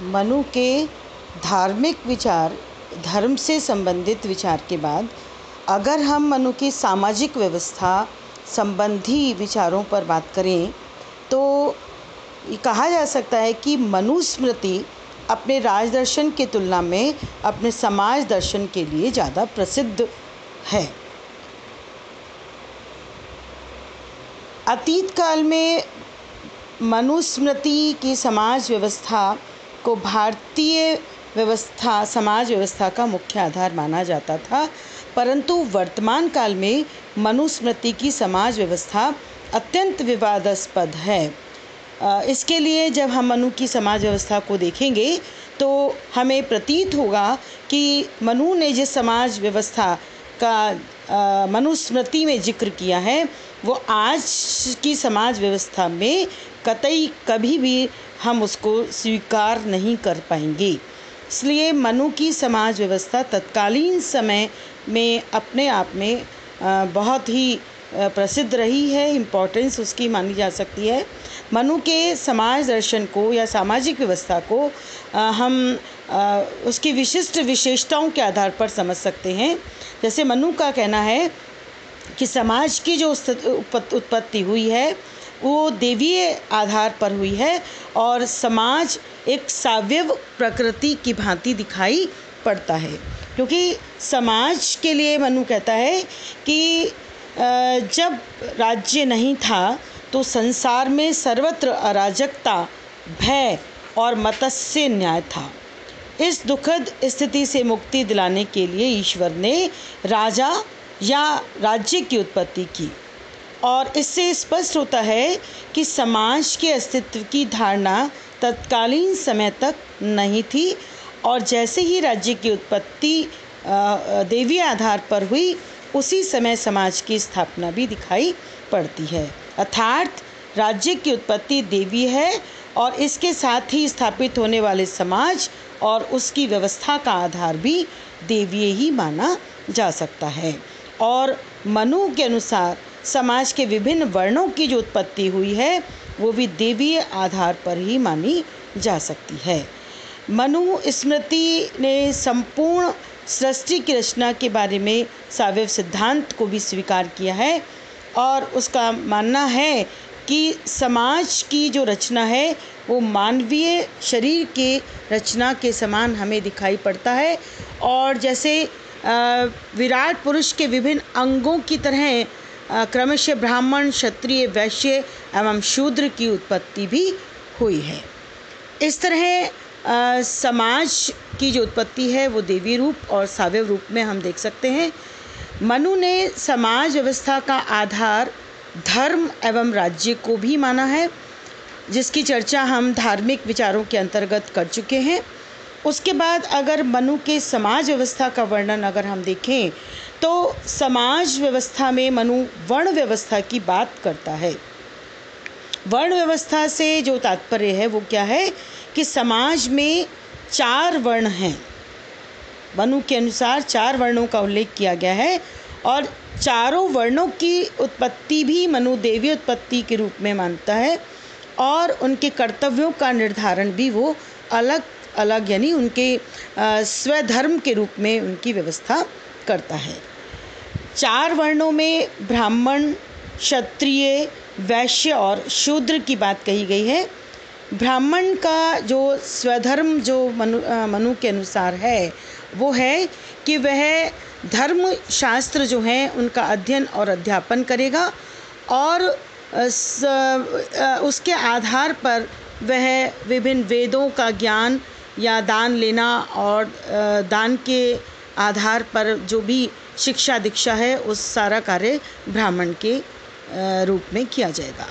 मनु के धार्मिक विचार, धर्म से संबंधित विचार के बाद अगर हम मनु की सामाजिक व्यवस्था संबंधी विचारों पर बात करें तो ये कहा जा सकता है कि मनुस्मृति अपने राजदर्शन की तुलना में अपने समाज दर्शन के लिए ज़्यादा प्रसिद्ध है। अतीत काल में मनुस्मृति की समाज व्यवस्था को भारतीय व्यवस्था समाज व्यवस्था का मुख्य आधार माना जाता था, परंतु वर्तमान काल में मनुस्मृति की समाज व्यवस्था अत्यंत विवादास्पद है। इसके लिए जब हम मनु की समाज व्यवस्था को देखेंगे तो हमें प्रतीत होगा कि मनु ने जिस समाज व्यवस्था का मनुस्मृति में जिक्र किया है वो आज की समाज व्यवस्था में कतई कभी भी हम उसको स्वीकार नहीं कर पाएंगे। इसलिए मनु की समाज व्यवस्था तत्कालीन समय में अपने आप में बहुत ही प्रसिद्ध रही है, इम्पोर्टेंस उसकी मानी जा सकती है। मनु के समाज दर्शन को या सामाजिक व्यवस्था को हम उसकी विशिष्ट विशेषताओं के आधार पर समझ सकते हैं। जैसे मनु का कहना है कि समाज की जो उत्पत्ति हुई है वो देवीय आधार पर हुई है और समाज एक सावयव प्रकृति की भांति दिखाई पड़ता है, क्योंकि समाज के लिए मनु कहता है कि जब राज्य नहीं था तो संसार में सर्वत्र अराजकता, भय और मत्स्य न्याय था। इस दुखद स्थिति से मुक्ति दिलाने के लिए ईश्वर ने राजा या राज्य की उत्पत्ति की और इससे स्पष्ट होता है कि समाज के अस्तित्व की धारणा तत्कालीन समय तक नहीं थी और जैसे ही राज्य की उत्पत्ति देवी आधार पर हुई उसी समय समाज की स्थापना भी दिखाई पड़ती है। अर्थात राज्य की उत्पत्ति देवी है और इसके साथ ही स्थापित होने वाले समाज और उसकी व्यवस्था का आधार भी देवीय ही माना जा सकता है। और मनु के अनुसार समाज के विभिन्न वर्णों की जो उत्पत्ति हुई है वो भी देवीय आधार पर ही मानी जा सकती है। मनु स्मृति ने संपूर्ण सृष्टि की रचना के बारे में सावयव सिद्धांत को भी स्वीकार किया है और उसका मानना है कि समाज की जो रचना है वो मानवीय शरीर के रचना के समान हमें दिखाई पड़ता है और जैसे विराट पुरुष के विभिन्न अंगों की तरह क्रमशः ब्राह्मण, क्षत्रिय, वैश्य एवं शूद्र की उत्पत्ति भी हुई है। इस तरह समाज की जो उत्पत्ति है वो देवी रूप और सावयव रूप में हम देख सकते हैं। मनु ने समाज व्यवस्था का आधार धर्म एवं राज्य को भी माना है, जिसकी चर्चा हम धार्मिक विचारों के अंतर्गत कर चुके हैं। उसके बाद अगर मनु के समाज व्यवस्था का वर्णन अगर हम देखें तो समाज व्यवस्था में मनु वर्ण व्यवस्था की बात करता है। वर्ण व्यवस्था से जो तात्पर्य है वो क्या है कि समाज में 4 वर्ण हैं। मनु के अनुसार 4 वर्णों का उल्लेख किया गया है और चारों वर्णों की उत्पत्ति भी मनु देवी उत्पत्ति के रूप में मानता है और उनके कर्तव्यों का निर्धारण भी वो अलग अलग यानी उनके स्वधर्म के रूप में उनकी व्यवस्था करता है। 4 वर्णों में ब्राह्मण, क्षत्रिय, वैश्य और शूद्र की बात कही गई है। ब्राह्मण का जो स्वधर्म जो मनु के अनुसार है वो है कि वह धर्म शास्त्र जो हैं उनका अध्ययन और अध्यापन करेगा और उसके आधार पर वह विभिन्न वेदों का ज्ञान या दान लेना और दान के आधार पर जो भी शिक्षा दीक्षा है उस सारा कार्य ब्राह्मण के रूप में किया जाएगा।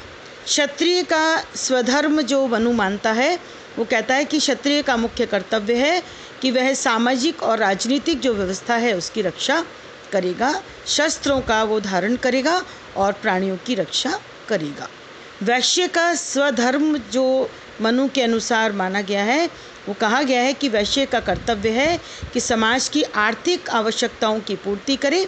क्षत्रिय का स्वधर्म जो मनु मानता है वो कहता है कि क्षत्रिय का मुख्य कर्तव्य है कि वह सामाजिक और राजनीतिक जो व्यवस्था है उसकी रक्षा करेगा, शस्त्रों का वो धारण करेगा और प्राणियों की रक्षा करेगा। वैश्य का स्वधर्म जो मनु के अनुसार माना गया है वो कहा गया है कि वैश्य का कर्तव्य है कि समाज की आर्थिक आवश्यकताओं की पूर्ति करे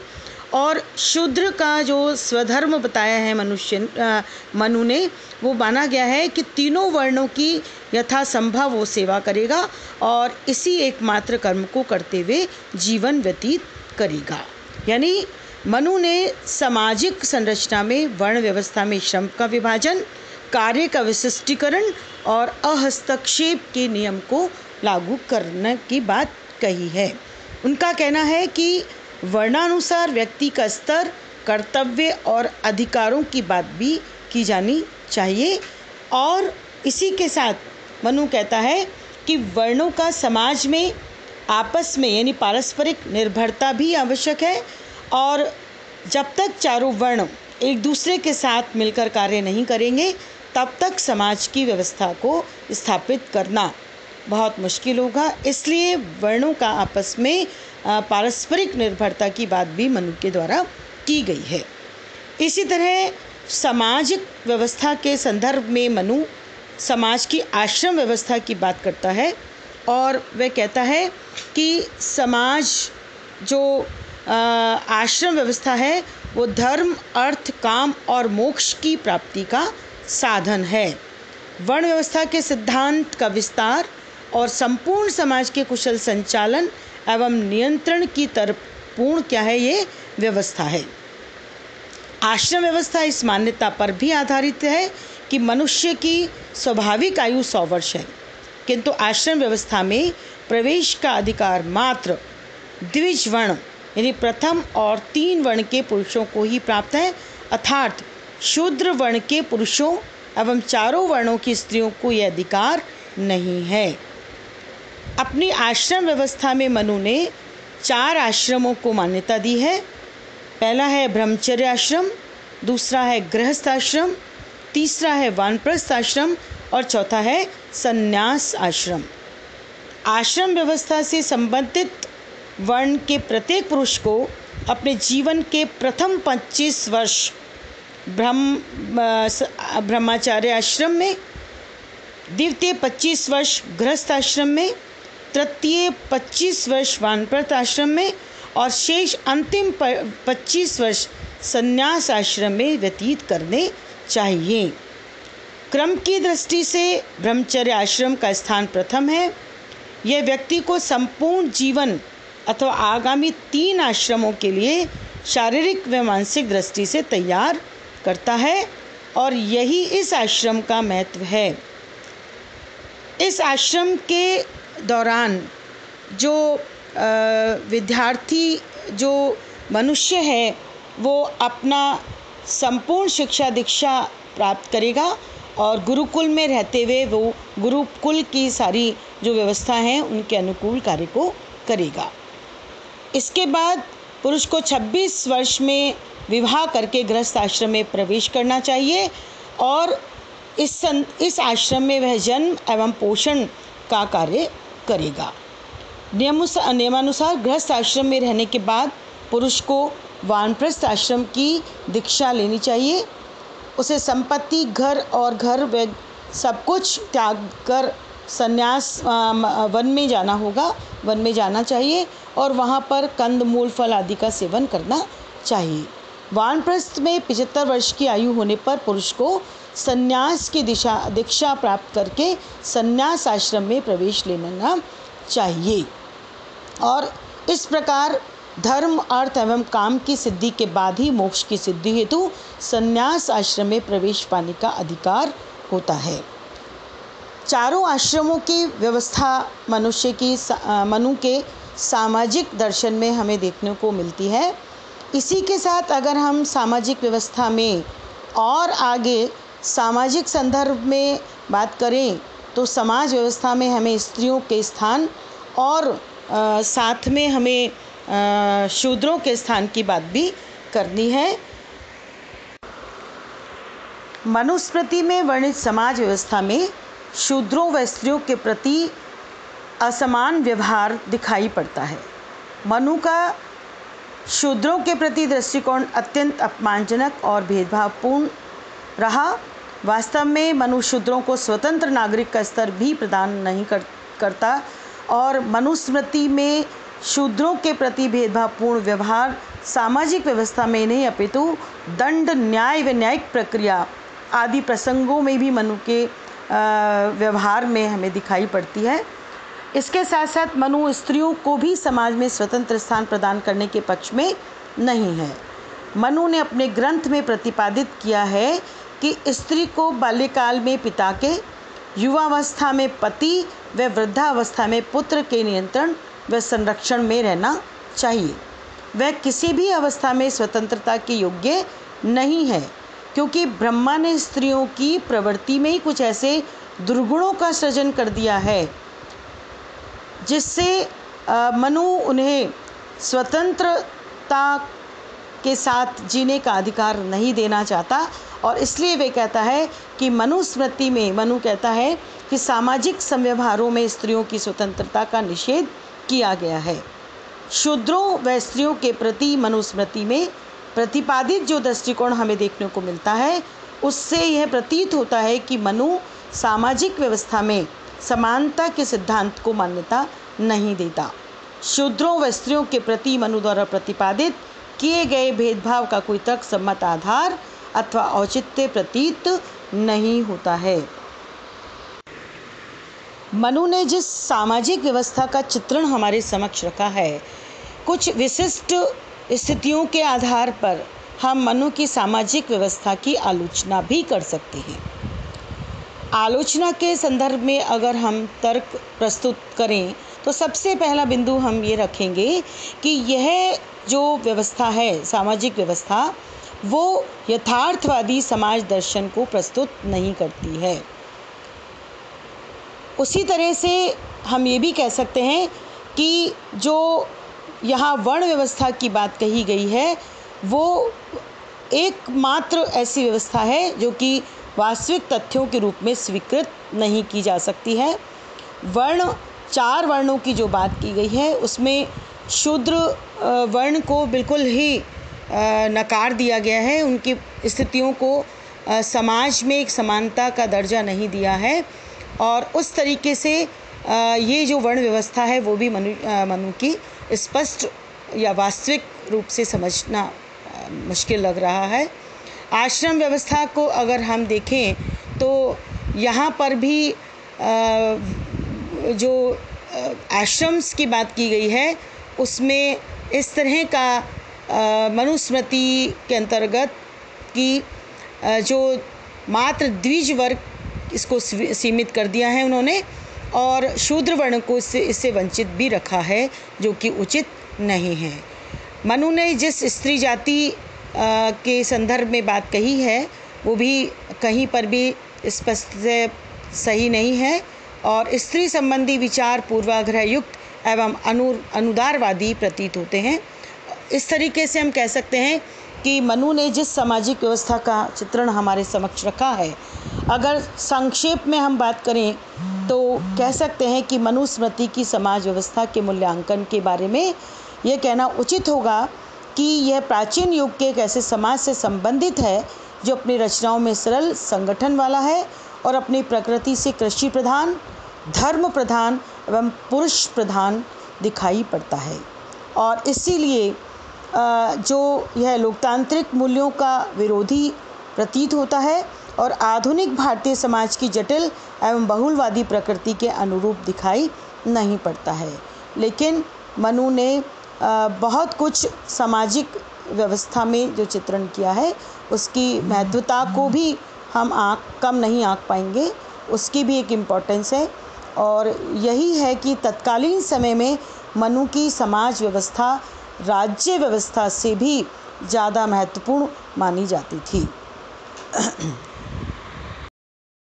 और शूद्र का जो स्वधर्म बताया है मनु ने, वो माना गया है कि तीनों वर्णों की यथासंभव वो सेवा करेगा और इसी एकमात्र कर्म को करते हुए जीवन व्यतीत करेगा। यानी मनु ने सामाजिक संरचना में वर्ण व्यवस्था में श्रम का विभाजन, कार्य का विशिष्टीकरण और अहस्तक्षेप के नियम को लागू करने की बात कही है। उनका कहना है कि वर्णानुसार व्यक्ति का स्तर, कर्तव्य और अधिकारों की बात भी की जानी चाहिए। और इसी के साथ मनु कहता है कि वर्णों का समाज में आपस में यानी पारस्परिक निर्भरता भी आवश्यक है और जब तक चारों वर्ण एक दूसरे के साथ मिलकर कार्य नहीं करेंगे तब तक समाज की व्यवस्था को स्थापित करना बहुत मुश्किल होगा। इसलिए वर्णों का आपस में पारस्परिक निर्भरता की बात भी मनु के द्वारा की गई है। इसी तरह सामाजिक व्यवस्था के संदर्भ में मनु समाज की आश्रम व्यवस्था की बात करता है और वह कहता है कि समाज जो आश्रम व्यवस्था है वो धर्म, अर्थ, काम और मोक्ष की प्राप्ति का साधन है। वर्ण व्यवस्था के सिद्धांत का विस्तार और संपूर्ण समाज के कुशल संचालन एवं नियंत्रण की तरफ पूर्ण क्या है ये व्यवस्था है। आश्रम व्यवस्था इस मान्यता पर भी आधारित है कि मनुष्य की स्वाभाविक आयु 100 वर्ष है, किंतु आश्रम व्यवस्था में प्रवेश का अधिकार मात्र द्विज वर्ण यानी प्रथम और 3 वर्ण के पुरुषों को ही प्राप्त है, अर्थात शूद्र वर्ण के पुरुषों एवं चारों वर्णों की स्त्रियों को यह अधिकार नहीं है। अपनी आश्रम व्यवस्था में मनु ने 4 आश्रमों को मान्यता दी है। पहला है ब्रह्मचर्य आश्रम, दूसरा है गृहस्थ आश्रम, तीसरा है वानप्रस्थ आश्रम और चौथा है संन्यास आश्रम। आश्रम व्यवस्था से संबंधित वर्ण के प्रत्येक पुरुष को अपने जीवन के प्रथम 25 वर्ष ब्रह्मचार्य आश्रम में, द्वितीय 25 वर्ष गृहस्थ आश्रम में, तृतीय 25 वर्ष वानप्रस्थ आश्रम में और शेष अंतिम 25 वर्ष संन्यास आश्रम में व्यतीत करने चाहिए। क्रम की दृष्टि से ब्रह्मचर्य आश्रम का स्थान प्रथम है। यह व्यक्ति को संपूर्ण जीवन अथवा आगामी 3 आश्रमों के लिए शारीरिक व मानसिक दृष्टि से तैयार करता है और यही इस आश्रम का महत्व है। इस आश्रम के दौरान जो विद्यार्थी जो मनुष्य है वो अपना संपूर्ण शिक्षा दीक्षा प्राप्त करेगा और गुरुकुल में रहते हुए वो गुरुकुल की सारी जो व्यवस्था हैं उनके अनुकूल कार्य को करेगा। इसके बाद पुरुष को 26 वर्ष में विवाह करके गृहस्थ आश्रम में प्रवेश करना चाहिए और इस आश्रम में वह जन्म एवं पोषण का कार्य करेगा। नियमानुसार गृहस्थ आश्रम में रहने के बाद पुरुष को वानप्रस्थ आश्रम की दीक्षा लेनी चाहिए। उसे संपत्ति, घर व सब कुछ त्याग कर संन्यास वन में जाना होगा, वन में जाना चाहिए और वहाँ पर कंद मूल फल आदि का सेवन करना चाहिए। वानप्रस्थ में 75 वर्ष की आयु होने पर पुरुष को संन्यास की दीक्षा प्राप्त करके संन्यास आश्रम में प्रवेश लेना चाहिए और इस प्रकार धर्म, अर्थ एवं काम की सिद्धि के बाद ही मोक्ष की सिद्धि हेतु संन्यास आश्रम में प्रवेश पाने का अधिकार होता है। चारों आश्रमों की व्यवस्था मनु के सामाजिक दर्शन में हमें देखने को मिलती है। इसी के साथ अगर हम सामाजिक व्यवस्था में और आगे सामाजिक संदर्भ में बात करें तो समाज व्यवस्था में हमें स्त्रियों के स्थान और साथ में हमें शूद्रों के स्थान की बात भी करनी है। मनुस्मृति में वर्णित समाज व्यवस्था में शूद्रों व स्त्रियों के प्रति असमान व्यवहार दिखाई पड़ता है। मनु का शूद्रों के प्रति दृष्टिकोण अत्यंत अपमानजनक और भेदभावपूर्ण रहा। वास्तव में मनु शूद्रों को स्वतंत्र नागरिक का स्तर भी प्रदान नहीं करता और मनुस्मृति में शूद्रों के प्रति भेदभावपूर्ण व्यवहार सामाजिक व्यवस्था में नहीं अपितु दंड, न्याय व न्यायिक प्रक्रिया आदि प्रसंगों में भी मनु के व्यवहार में हमें दिखाई पड़ती है। इसके साथ साथ मनु स्त्रियों को भी समाज में स्वतंत्र स्थान प्रदान करने के पक्ष में नहीं है। मनु ने अपने ग्रंथ में प्रतिपादित किया है कि स्त्री को बाल्यकाल में पिता के, युवावस्था में पति व वृद्धावस्था में पुत्र के नियंत्रण व संरक्षण में रहना चाहिए। वह किसी भी अवस्था में स्वतंत्रता के योग्य नहीं है, क्योंकि ब्रह्मा ने स्त्रियों की प्रवृत्ति में ही कुछ ऐसे दुर्गुणों का सृजन कर दिया है जिससे मनु उन्हें स्वतंत्रता के साथ जीने का अधिकार नहीं देना चाहता। और इसलिए वे कहता है कि मनुस्मृति में मनु कहता है कि सामाजिक संव्यवहारों में स्त्रियों की स्वतंत्रता का निषेध किया गया है। शूद्रों व स्त्रियों के प्रति मनुस्मृति में प्रतिपादित जो दृष्टिकोण हमें देखने को मिलता है, उससे यह प्रतीत होता है कि मनु सामाजिक व्यवस्था में समानता के सिद्धांत को मान्यता नहीं देता। शूद्रों व स्त्रियों के प्रति मनु द्वारा प्रतिपादित किए गए भेदभाव का कोई तर्कसम्मत आधार अथवा औचित्य प्रतीत नहीं होता है। मनु ने जिस सामाजिक व्यवस्था का चित्रण हमारे समक्ष रखा है, कुछ विशिष्ट स्थितियों के आधार पर हम मनु की सामाजिक व्यवस्था की आलोचना भी कर सकते हैं। आलोचना के संदर्भ में अगर हम तर्क प्रस्तुत करें तो सबसे पहला बिंदु हम ये रखेंगे कि यह जो व्यवस्था है, सामाजिक व्यवस्था, वो यथार्थवादी समाज दर्शन को प्रस्तुत नहीं करती है। उसी तरह से हम ये भी कह सकते हैं कि जो यहाँ वर्ण व्यवस्था की बात कही गई है, वो एकमात्र ऐसी व्यवस्था है जो कि वास्तविक तथ्यों के रूप में स्वीकृत नहीं की जा सकती है। वर्ण, 4 वर्णों की जो बात की गई है, उसमें शूद्र वर्ण को बिल्कुल ही नकार दिया गया है। उनकी स्थितियों को समाज में एक समानता का दर्जा नहीं दिया है और उस तरीके से ये जो वर्ण व्यवस्था है वो भी मनु की स्पष्ट या वास्तविक रूप से समझना मुश्किल लग रहा है। आश्रम व्यवस्था को अगर हम देखें तो यहाँ पर भी जो आश्रम्स की बात की गई है उसमें इस तरह का मनुस्मृति के अंतर्गत कि जो मात्र द्विज वर्ग इसको सीमित कर दिया है उन्होंने, और शूद्र वर्ण को इससे वंचित भी रखा है, जो कि उचित नहीं है। मनु ने जिस स्त्री जाति के संदर्भ में बात कही है वो भी कहीं पर भी स्पष्ट से सही नहीं है और स्त्री संबंधी विचार पूर्वाग्रह युक्त एवं अनुदारवादी प्रतीत होते हैं। इस तरीके से हम कह सकते हैं कि मनु ने जिस सामाजिक व्यवस्था का चित्रण हमारे समक्ष रखा है, अगर संक्षेप में हम बात करें तो कह सकते हैं कि मनुस्मृति की समाज व्यवस्था के मूल्यांकन के बारे में यह कहना उचित होगा कि यह प्राचीन युग के एक ऐसे समाज से संबंधित है जो अपनी रचनाओं में सरल संगठन वाला है और अपनी प्रकृति से कृषि प्रधान, धर्म प्रधान एवं पुरुष प्रधान दिखाई पड़ता है। और इसीलिए जो यह लोकतांत्रिक मूल्यों का विरोधी प्रतीत होता है और आधुनिक भारतीय समाज की जटिल एवं बहुलवादी प्रकृति के अनुरूप दिखाई नहीं पड़ता है। लेकिन मनु ने बहुत कुछ सामाजिक व्यवस्था में जो चित्रण किया है उसकी महत्वता को भी हम कम नहीं आंक पाएंगे, उसकी भी एक इम्पोर्टेंस है। और यही है कि तत्कालीन समय में मनु की समाज व्यवस्था राज्य व्यवस्था से भी ज़्यादा महत्वपूर्ण मानी जाती थी।